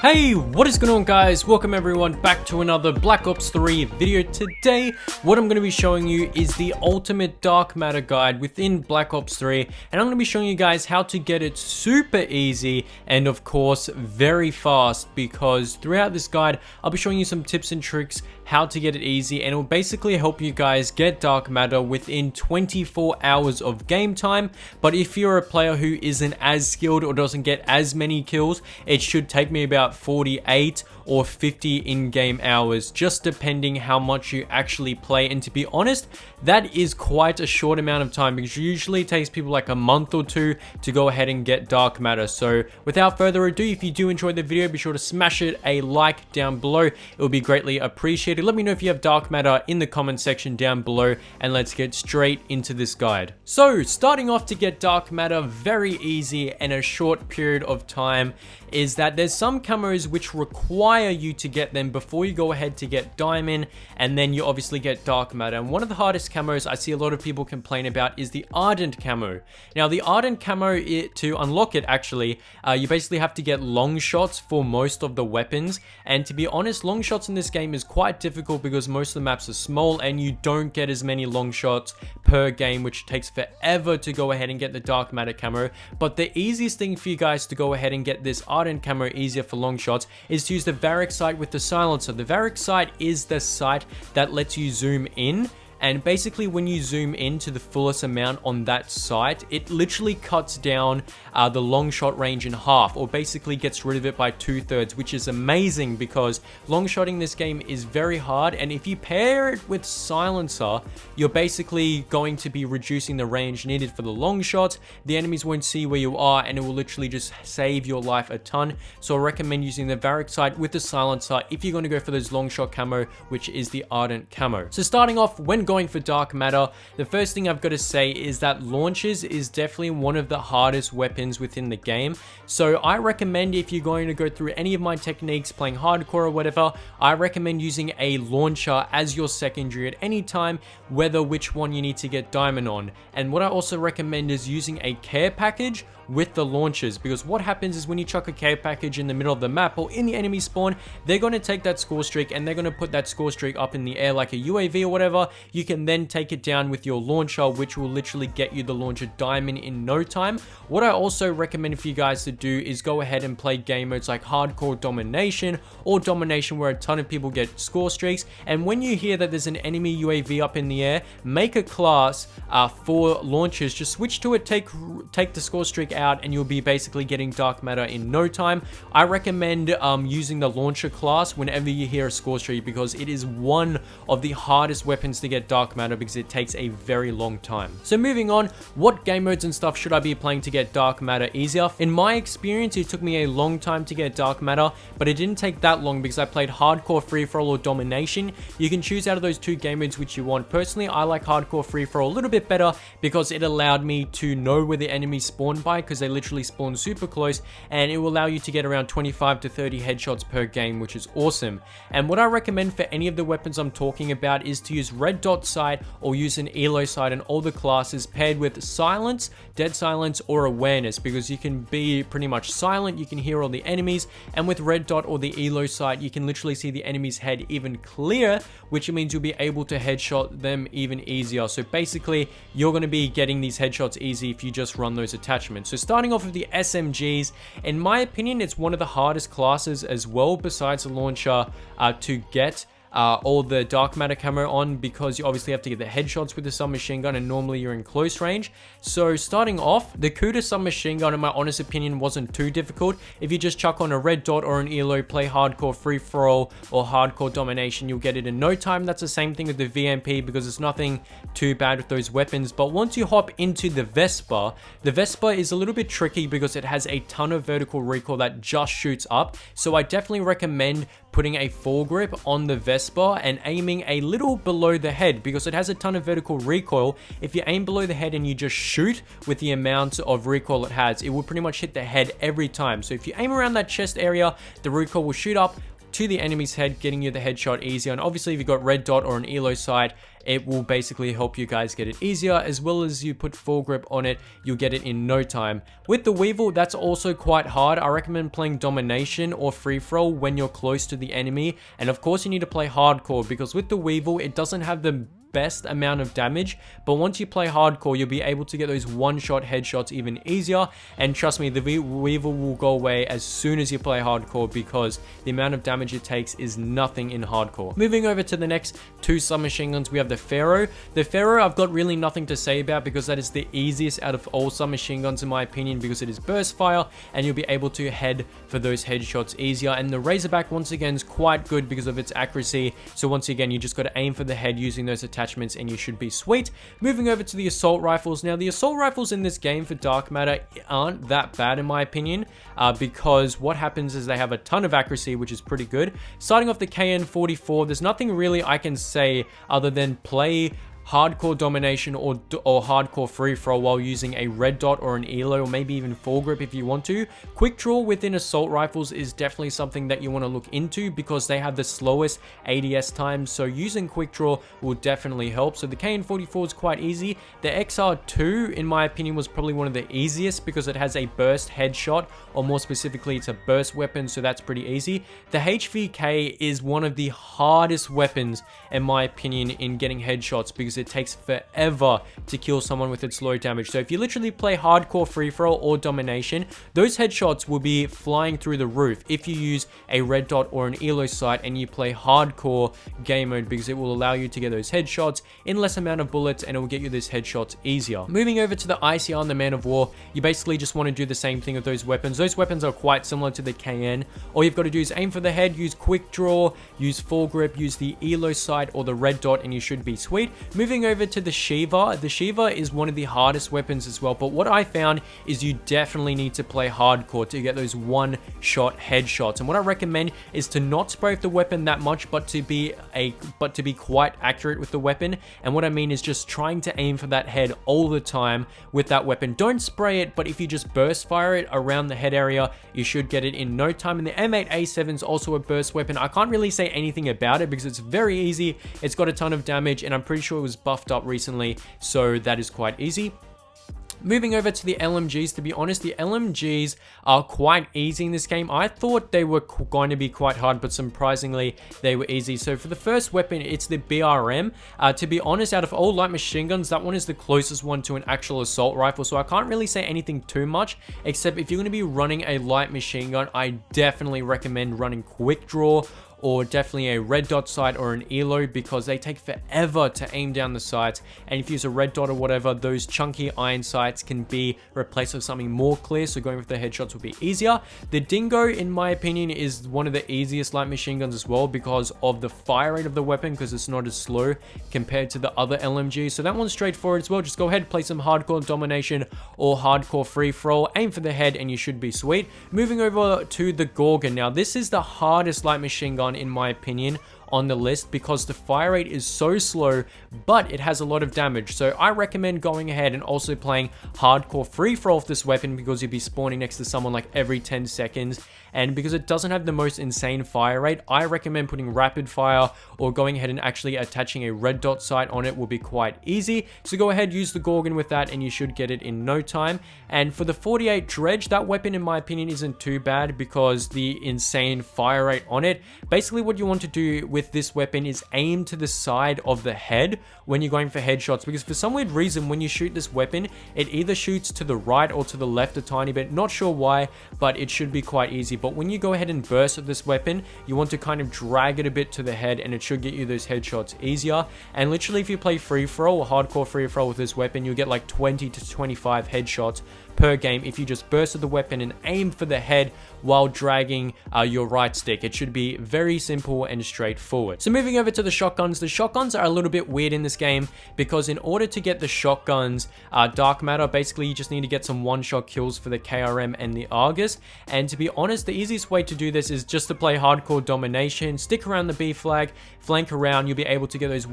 Hey, what is going on guys? Welcome everyone back to another Black Ops 3 video. Today, what I'm going to be showing you is the ultimate dark matter guide within Black Ops 3. And I'm going to be showing you guys how to get it super easy and of course very fast, because throughout this guide, I'll be showing you some tips and tricks how to get it easy, and it will basically help you guys get dark matter within 24 hours of game time. But if you're a player who isn't as skilled or doesn't get as many kills, it should take me about 48 or 50 in-game hours, just depending how much you actually play. And to be honest, that is quite a short amount of time, because usually it takes people like a month or two to go ahead and get dark matter. So without further ado, if you do enjoy the video, be sure to smash it a like down below. It will be greatly appreciated. Let me know if you have dark matter in the comment section down below, and let's get straight into this guide. So starting off, to get dark matter very easy and a short period of time, is that there's some camos which require you to get them before you go ahead to get diamond, and then you obviously get dark matter. And one of the hardest camos I see a lot of people complain about is the ardent camo. Now the ardent camo, to unlock it actually, you basically have to get long shots for most of the weapons. And to be honest, long shots in this game is quite difficult because most of the maps are small and you don't get as many long shots per game, which takes forever to go ahead and get the dark matter camo. But the easiest thing for you guys to go ahead and get this ardent camo easier for long shots is to use the Varic sight with the silencer. The Varic sight is the sight that lets you zoom in. And basically when you zoom in to the fullest amount on that sight, it literally cuts down the long shot range in half, or basically gets rid of it by 2/3, which is amazing because long shotting this game is very hard. And if you pair it with silencer, you're basically going to be reducing the range needed for the long shots. The enemies won't see where you are, and it will literally just save your life a ton. So I recommend using the Varic sight with the silencer if you're going to go for those long shot camo, which is the ardent camo. So starting off, when going for dark matter, the first thing I've got to say is that launchers is definitely one of the hardest weapons within the game. So I recommend, if you're going to go through any of my techniques playing hardcore or whatever, I recommend using a launcher as your secondary at any time, whether which one you need to get diamond on. And what I also recommend is using a care package with the launchers, because what happens is when you chuck a care package in the middle of the map or in the enemy spawn, they're going to take that score streak and they're going to put that score streak up in the air like a UAV or whatever. You can then take it down with your launcher, which will literally get you the launcher diamond in no time. What I also recommend for you guys to do is go ahead and play game modes like hardcore domination or domination, where a ton of people get score streaks. And when you hear that there's an enemy UAV up in the air, make a class for launchers, just switch to it, take the score streak out, and you'll be basically getting dark matter in no time. I recommend using the launcher class whenever you hear a score streak, because it is one of the hardest weapons to get dark matter, because it takes a very long time. So moving on, what game modes and stuff should I be playing to get dark matter easier? In my experience, it took me a long time to get dark matter, but it didn't take that long because I played hardcore free-for-all or domination. You can choose out of those two game modes which you want. Personally, I like hardcore free-for-all a little bit better because it allowed me to know where the enemies spawn by, because they literally spawn super close, and it will allow you to get around 25 to 30 headshots per game, which is awesome. And what I recommend for any of the weapons I'm talking about is to use red dot sight or use an elo sight in all the classes, paired with silence, dead silence, or awareness, because you can be pretty much silent, you can hear all the enemies, and with red dot or the elo sight, you can literally see the enemy's head even clear, which means you'll be able to headshot them even easier. So basically, you're going to be getting these headshots easy if you just run those attachments. So starting off with the SMGs, in my opinion, it's one of the hardest classes as well, besides the launcher, to get all the dark matter camo on, because you obviously have to get the headshots with the submachine gun, and normally you're in close range. So starting off, the Kuda submachine gun, in my honest opinion, wasn't too difficult. If you just chuck on a red dot or an elo, play hardcore free-for-all or hardcore domination, you'll get it in no time. That's the same thing with the VMP, because it's nothing too bad with those weapons. But once you hop into the Vespa is a little bit tricky because it has a ton of vertical recoil that just shoots up. So I definitely recommend putting a foregrip on the Vespa and aiming a little below the head, because it has a ton of vertical recoil. If you aim below the head and you just shoot with the amount of recoil it has, it will pretty much hit the head every time. So if you aim around that chest area, the recoil will shoot up to the enemy's head, getting you the headshot easier. And obviously if you've got red dot or an elo sight, it will basically help you guys get it easier, as well as you put full grip on it, you'll get it in no time. With the Weevil, that's also quite hard. I recommend playing Domination or Free For All when you're close to the enemy, and of course you need to play Hardcore, because with the Weevil, it doesn't have the best amount of damage, but once you play Hardcore, you'll be able to get those one-shot headshots even easier, and trust me, the Weevil will go away as soon as you play Hardcore, because the amount of damage it takes is nothing in Hardcore. Moving over to the next two submachine guns, we have the Pharaoh. The Pharaoh I've got really nothing to say about, because that is the easiest out of all submachine guns in my opinion, because it is burst fire, and you'll be able to head for those headshots easier. And the Razorback once again is quite good because of its accuracy, so once again you just got to aim for the head using those attachments and you should be sweet. Moving over to the assault rifles. Now the assault rifles in this game for Dark Matter aren't that bad in my opinion, because what happens is they have a ton of accuracy, which is pretty good. Starting off the KN-44, there's nothing really I can say other than play Hardcore Domination or Hardcore Free For All while using a red dot or an ELO, or maybe even full grip if you want to. Quick draw within assault rifles is definitely something that you want to look into, because they have the slowest ADS times, so using quick draw will definitely help. So the KN-44 is quite easy. The XR2 in my opinion was probably one of the easiest, because it has a burst headshot, or more specifically it's a burst weapon, so that's pretty easy. The HVK is one of the hardest weapons in my opinion in getting headshots, because it takes forever to kill someone with its low damage. So if you literally play Hardcore Free For All or Domination, those headshots will be flying through the roof if you use a red dot or an ELO sight and you play Hardcore game mode, because it will allow you to get those headshots in less amount of bullets, and it will get you those headshots easier. Moving over to the ICR and the Man of War, you basically just want to do the same thing with those weapons. Those weapons are quite similar to the KN. All you've got to do is aim for the head, use quick draw, use full grip, use the ELO sight or the red dot, and you should be sweet. Moving over to the Shiva. The Shiva is one of the hardest weapons as well, but what I found is you definitely need to play Hardcore to get those one-shot headshots. And what I recommend is to not spray with the weapon that much, but to be quite accurate with the weapon. And what I mean is just trying to aim for that head all the time with that weapon. Don't spray it, but if you just burst fire it around the head area, you should get it in no time. And the M8A7 is also a burst weapon. I can't really say anything about it because it's very easy. It's got a ton of damage, and I'm pretty sure it was buffed up recently, so that is quite easy. Moving over to the LMGs, to be honest, the LMGs are quite easy in this game. I thought they were going to be quite hard, but surprisingly, they were easy. So for the first weapon, it's the BRM. To be honest, out of all light machine guns, that one is the closest one to an actual assault rifle, so I can't really say anything too much, except if you're going to be running a light machine gun, I definitely recommend running quick draw, or definitely a red dot sight or an ELO, because they take forever to aim down the sights, and if you use a red dot or whatever, those chunky iron sights can be replaced with something more clear, so going with the headshots will be easier. The Dingo, in my opinion, is one of the easiest light machine guns as well, because of the fire rate of the weapon, because it's not as slow compared to the other LMGs, so that one's straightforward as well. Just go ahead, play some Hardcore Domination or Hardcore Free For All, aim for the head, and you should be sweet. Moving over to the Gorgon. Now, this is the hardest light machine gun in my opinion on the list, because the fire rate is so slow, but it has a lot of damage. So I recommend going ahead and also playing Hardcore Free For All with this weapon, because you'll be spawning next to someone like every 10 seconds. And because it doesn't have the most insane fire rate, I recommend putting rapid fire or going ahead and actually attaching a red dot sight on it will be quite easy. So go ahead, use the Gorgon with that, and you should get it in no time. And for the 48 Dredge, that weapon in my opinion isn't too bad, because the insane fire rate on it. Basically what you want to do with this weapon is aim to the side of the head when you're going for headshots, because for some weird reason when you shoot this weapon, it either shoots to the right or to the left a tiny bit. Not sure why, but it should be quite easy. But when you go ahead and burst with this weapon, you want to kind of drag it a bit to the head, and it should get you those headshots easier. And literally if you play Free For All or Hardcore Free For All with this weapon, you'll get like 20 to 25 headshots per game if you just burst with the weapon and aim for the head while dragging your right stick. It should be very simple and straightforward. So moving over to the shotguns are a little bit weird in this game, because in order to get the shotguns Dark Matter, basically you just need to get some one-shot kills for the KRM and the Argus. And to be honest, the easiest way to do this is just to play Hardcore Domination, stick around the B flag, flank around. You'll be able to get those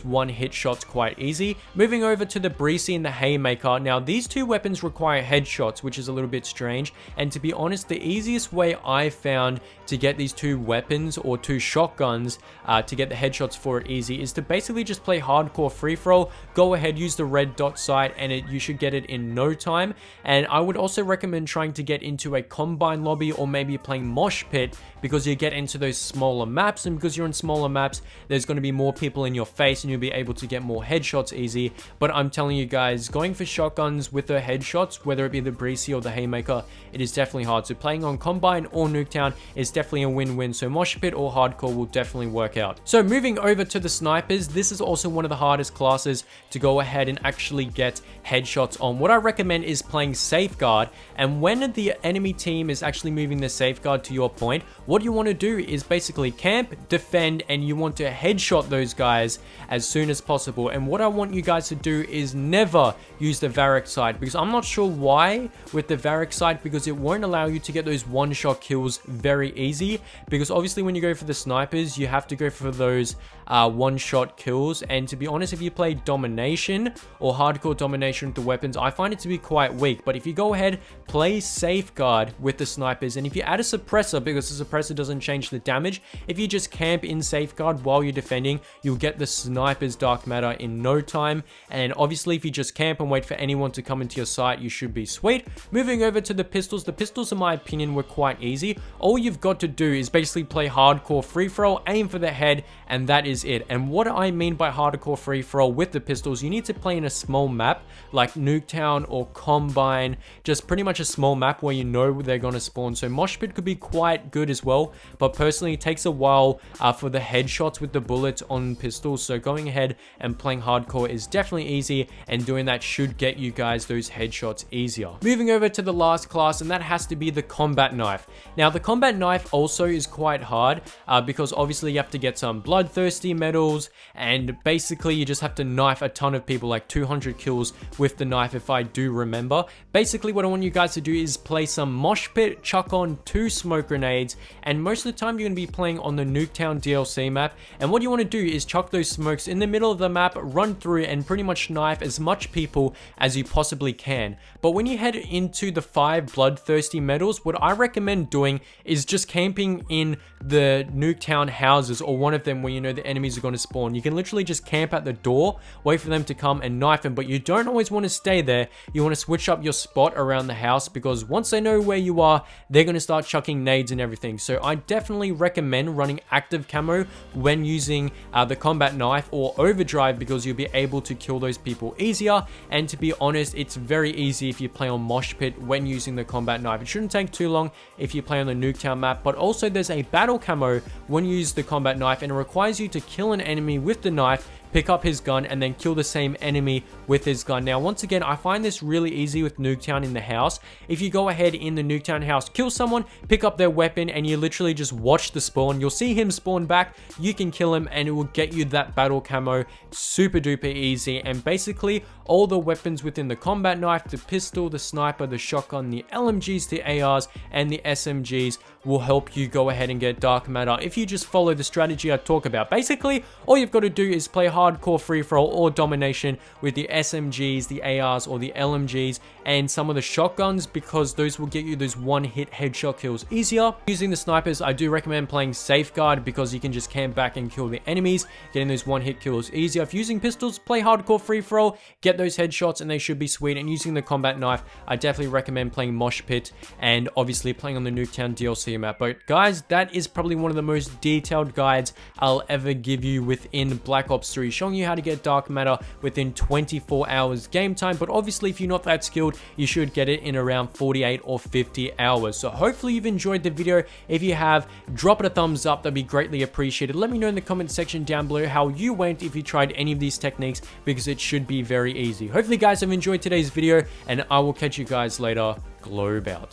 one hit shots quite easy. Moving over to the Breezy and the Haymaker. Now these two weapons require headshots, which is a little bit strange, and to be honest, the easiest way I found to get these two weapons or two shotguns to get the headshots for it easy is to basically just play hardcore free-for-all. Go ahead, use the red dot sight, and you should get it in no time. And I would also recommend trying to get into a combine lobby or maybe playing mosh pit, because you get into those smaller maps, and because you're in smaller maps, there's going to be more people in your face and you'll be able to get more headshots easy. But I'm telling you guys, going for shotguns with the headshots, whether it be the breezy or the haymaker, it is definitely hard. So playing on combine or Nuketown is definitely a win-win. So mosh pit or hardcore will definitely work out. So moving over to the snipers, this is also one of the hardest classes to go ahead and actually get headshots on. What I recommend is playing safeguard, and when the enemy team is actually moving the safeguard to your point, what you want to do is basically camp, defend, and you want to headshot those guys as soon as possible. And what I want you guys to do is never use the Varric sight, because I'm not sure why with the Varric sight, because it won't allow you to get those one-shot kills very easy. Because obviously when you go for the snipers, you have to go for those one-shot kills. And to be honest, if you play domination or hardcore domination with the weapons, I find it to be quite weak. But if you go ahead, play safeguard with the snipers, and if you add a suppressor, because the suppressor doesn't change the damage, if you just camp in safeguard while you're defending, you'll get the sniper's dark matter in no time. And obviously if you just camp and wait for anyone to come into your sight, you should be sweet. Moving over to the pistols in my opinion were quite easy. All you've got to do is basically play hardcore free-for-all, aim for the head, and that is it. And what I mean by hardcore free-for-all with the pistols, you need to play in a small map like Nuketown or Combine, just pretty much a small map where you know they're going to spawn. So mosh pit could be quite good as well, but personally it takes a while for the headshots with the bullets on pistols. So going ahead and playing hardcore is definitely easy, and doing that should get you guys those headshots easier. Moving over to the last class, and that has to be the combat knife. Now the combat knife also is quite hard because obviously you have to get some bloodthirsty medals, and basically you just have to knife a ton of people, like 200 kills with the knife if I do remember. Basically what I want you guys to do is play some mosh pit, chuck on 2 smoke grenades, and most of the time you're going to be playing on the Nuketown DLC map. And what you want to do is chuck those smokes in the middle of the map, run through, and pretty much knife as much people as you possibly can. But when you head into the 5 bloodthirsty medals, what I recommend doing is just camping in the Nuketown houses, or one of them where you know the enemies are going to spawn. You can literally just camp at the door, wait for them to come and knife them, but you don't always want to stay there. You want to switch up your spot around the house, because once they know where you are, they're going to start chucking nades and everything. So I definitely recommend running active camo when using the combat knife or overdrive, because you'll be able to kill those people easier. And to be honest, it's very easy if you play on mosh pit when using the combat knife. It shouldn't take too long if you play on the Nuketown map, but also there's a battle camo when you use the combat knife, and it requires you to kill an enemy with the knife, pick up his gun, and then kill the same enemy with his gun. Now, once again, I find this really easy with Nuketown in the house. If you go ahead in the Nuketown house, kill someone, pick up their weapon, and you literally just watch the spawn. You'll see him spawn back, you can kill him, and it will get you that battle camo super duper easy. And basically, all the weapons within the combat knife, the pistol, the sniper, the shotgun, the LMGs, the ARs, and the SMGs will help you go ahead and get dark matter if you just follow the strategy I talk about. Basically, all you've got to do is play hardcore free-for-all or domination with the SMGs, the ARs, or the LMGs, and some of the shotguns, because those will get you those one-hit headshot kills easier. Using the snipers, I do recommend playing safeguard, because you can just camp back and kill the enemies, getting those one-hit kills easier. If using pistols, play hardcore free-for-all, get those headshots, and they should be sweet. And using the combat knife, I definitely recommend playing mosh pit, and obviously playing on the Nuketown DLC map. But guys, that is probably one of the most detailed guides I'll ever give you within Black Ops 3, showing you how to get dark matter within 24 hours game time. But obviously, if you're not that skilled, you should get it in around 48 or 50 hours. So hopefully you've enjoyed the video. If you have, drop it a thumbs up, that'd be greatly appreciated. Let me know in the comment section down below how you went, if you tried any of these techniques, because it should be very easy. Hopefully guys have enjoyed today's video, and I will catch you guys later. Globe out.